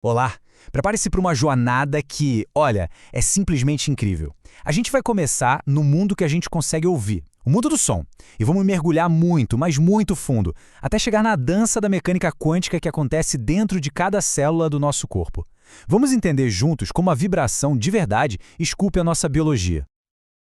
Olá! Prepare-se para uma jornada que, olha, é simplesmente incrível. A gente vai começar no mundo que a gente consegue ouvir, o mundo do som. E vamos mergulhar muito, mas muito fundo, até chegar na dança da mecânica quântica que acontece dentro de cada célula do nosso corpo. Vamos entender juntos como a vibração de verdade esculpe a nossa biologia.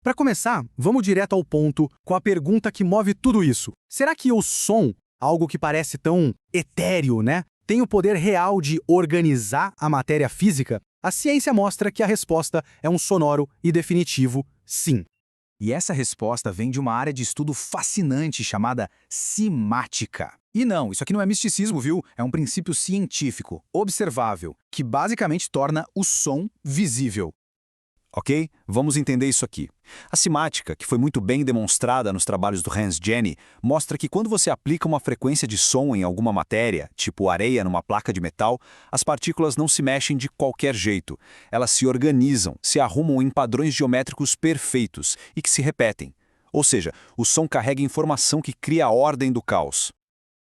Para começar, vamos direto ao ponto com a pergunta que move tudo isso. Será que o som, algo que parece tão etéreo, né, tem o poder real de organizar a matéria física? A ciência mostra que a resposta é um sonoro e definitivo sim. E essa resposta vem de uma área de estudo fascinante chamada cimática. E não, isso aqui não é misticismo, viu? É um princípio científico, observável, que basicamente torna o som visível. Ok? Vamos entender isso aqui. A cimática, que foi muito bem demonstrada nos trabalhos do Hans Jenny, mostra que quando você aplica uma frequência de som em alguma matéria, tipo areia numa placa de metal, as partículas não se mexem de qualquer jeito. Elas se organizam, se arrumam em padrões geométricos perfeitos e que se repetem. Ou seja, o som carrega informação que cria a ordem do caos.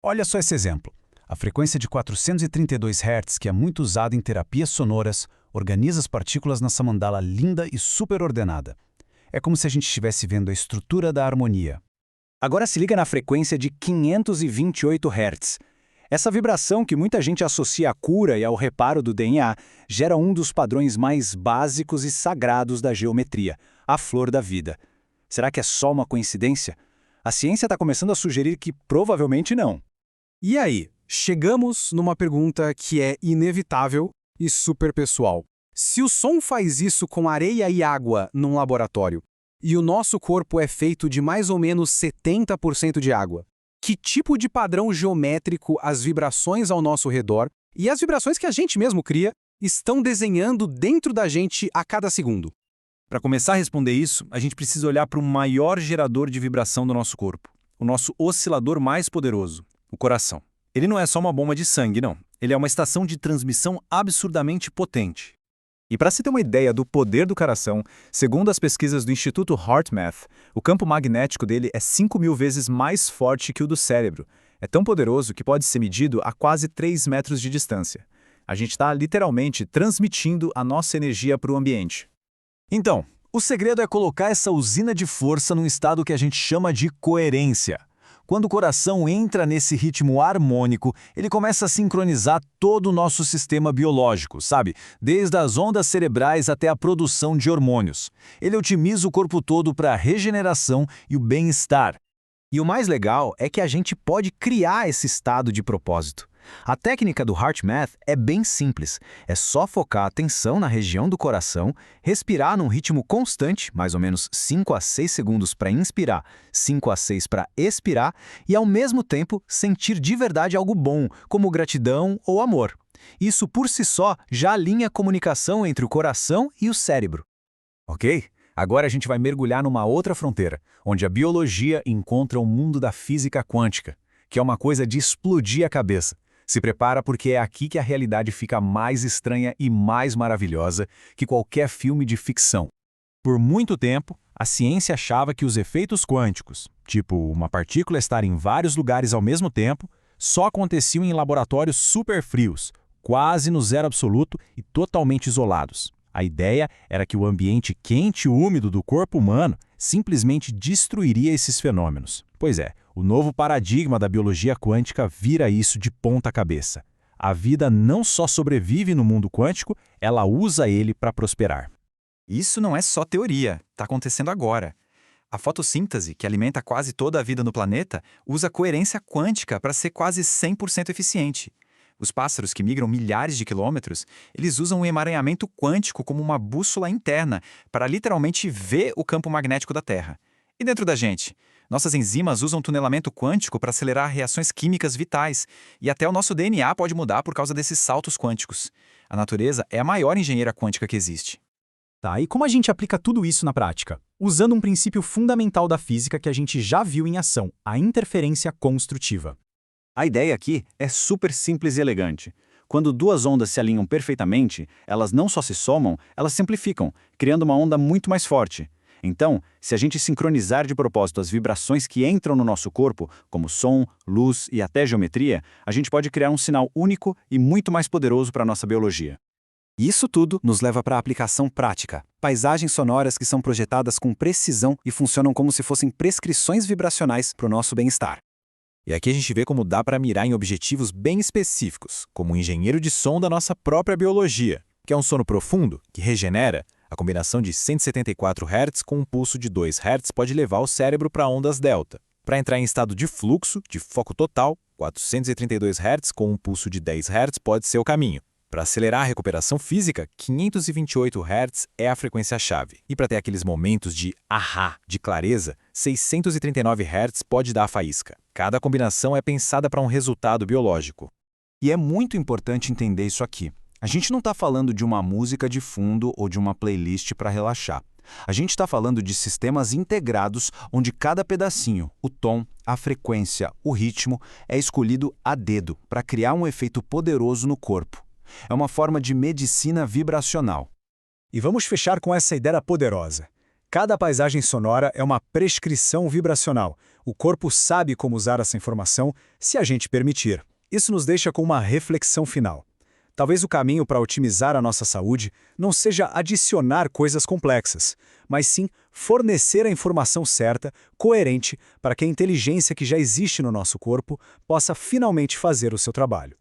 Olha só esse exemplo. A frequência de 432 Hz, que é muito usada em terapias sonoras, organiza as partículas nessa mandala linda e super ordenada. É como se a gente estivesse vendo a estrutura da harmonia. Agora se liga na frequência de 528 Hz. Essa vibração que muita gente associa à cura e ao reparo do DNA gera um dos padrões mais básicos e sagrados da geometria, a flor da vida. Será que é só uma coincidência? A ciência está começando a sugerir que provavelmente não. E aí, chegamos numa pergunta que é inevitável e super pessoal. Se o som faz isso com areia e água num laboratório, e o nosso corpo é feito de mais ou menos 70% de água, que tipo de padrão geométrico as vibrações ao nosso redor e as vibrações que a gente mesmo cria estão desenhando dentro da gente a cada segundo? Para começar a responder isso, a gente precisa olhar para o maior gerador de vibração do nosso corpo, o nosso oscilador mais poderoso, o coração. Ele não é só uma bomba de sangue, não. Ele é uma estação de transmissão absurdamente potente. E para se ter uma ideia do poder do coração, segundo as pesquisas do Instituto HeartMath, o campo magnético dele é 5.000 vezes mais forte que o do cérebro. É tão poderoso que pode ser medido a quase 3 metros de distância. A gente está literalmente transmitindo a nossa energia para o ambiente. Então, o segredo é colocar essa usina de força num estado que a gente chama de coerência. Quando o coração entra nesse ritmo harmônico, ele começa a sincronizar todo o nosso sistema biológico, sabe? Desde as ondas cerebrais até a produção de hormônios. Ele otimiza o corpo todo para a regeneração e o bem-estar. E o mais legal é que a gente pode criar esse estado de propósito. A técnica do HeartMath é bem simples. É só focar a atenção na região do coração, respirar num ritmo constante, mais ou menos 5 a 6 segundos para inspirar, 5 a 6 para expirar, e ao mesmo tempo sentir de verdade algo bom, como gratidão ou amor. Isso por si só já alinha a comunicação entre o coração e o cérebro. Ok? Agora a gente vai mergulhar numa outra fronteira, onde a biologia encontra o mundo da física quântica, que é uma coisa de explodir a cabeça. Se prepara porque é aqui que a realidade fica mais estranha e mais maravilhosa que qualquer filme de ficção. Por muito tempo, a ciência achava que os efeitos quânticos, tipo uma partícula estar em vários lugares ao mesmo tempo, só aconteciam em laboratórios super frios, quase no zero absoluto e totalmente isolados. A ideia era que o ambiente quente e úmido do corpo humano simplesmente destruiria esses fenômenos. Pois é, o novo paradigma da biologia quântica vira isso de ponta cabeça. A vida não só sobrevive no mundo quântico, ela usa ele para prosperar. Isso não é só teoria, está acontecendo agora. A fotossíntese, que alimenta quase toda a vida no planeta, usa coerência quântica para ser quase 100% eficiente. Os pássaros que migram milhares de quilômetros, eles usam o emaranhamento quântico como uma bússola interna para literalmente ver o campo magnético da Terra. E dentro da gente? Nossas enzimas usam tunelamento quântico para acelerar reações químicas vitais, e até o nosso DNA pode mudar por causa desses saltos quânticos. A natureza é a maior engenheira quântica que existe. Tá, e como a gente aplica tudo isso na prática? Usando um princípio fundamental da física que a gente já viu em ação, a interferência construtiva. A ideia aqui é super simples e elegante. Quando duas ondas se alinham perfeitamente, elas não só se somam, elas se amplificam, criando uma onda muito mais forte. Então, se a gente sincronizar de propósito as vibrações que entram no nosso corpo, como som, luz e até geometria, a gente pode criar um sinal único e muito mais poderoso para a nossa biologia. E isso tudo nos leva para a aplicação prática. Paisagens sonoras que são projetadas com precisão e funcionam como se fossem prescrições vibracionais para o nosso bem-estar. E aqui a gente vê como dá para mirar em objetivos bem específicos, como o engenheiro de som da nossa própria biologia, que é um sono profundo, que regenera. A combinação de 174 Hz com um pulso de 2 Hz pode levar o cérebro para ondas delta. Para entrar em estado de fluxo, de foco total, 432 Hz com um pulso de 10 Hz pode ser o caminho. Para acelerar a recuperação física, 528 Hz é a frequência-chave. E para ter aqueles momentos de ahá, de clareza, 639 Hz pode dar a faísca. Cada combinação é pensada para um resultado biológico. E é muito importante entender isso aqui. A gente não está falando de uma música de fundo ou de uma playlist para relaxar. A gente está falando de sistemas integrados onde cada pedacinho, o tom, a frequência, o ritmo, é escolhido a dedo para criar um efeito poderoso no corpo. É uma forma de medicina vibracional. E vamos fechar com essa ideia poderosa. Cada paisagem sonora é uma prescrição vibracional. O corpo sabe como usar essa informação se a gente permitir. Isso nos deixa com uma reflexão final. Talvez o caminho para otimizar a nossa saúde não seja adicionar coisas complexas, mas sim fornecer a informação certa, coerente, para que a inteligência que já existe no nosso corpo possa finalmente fazer o seu trabalho.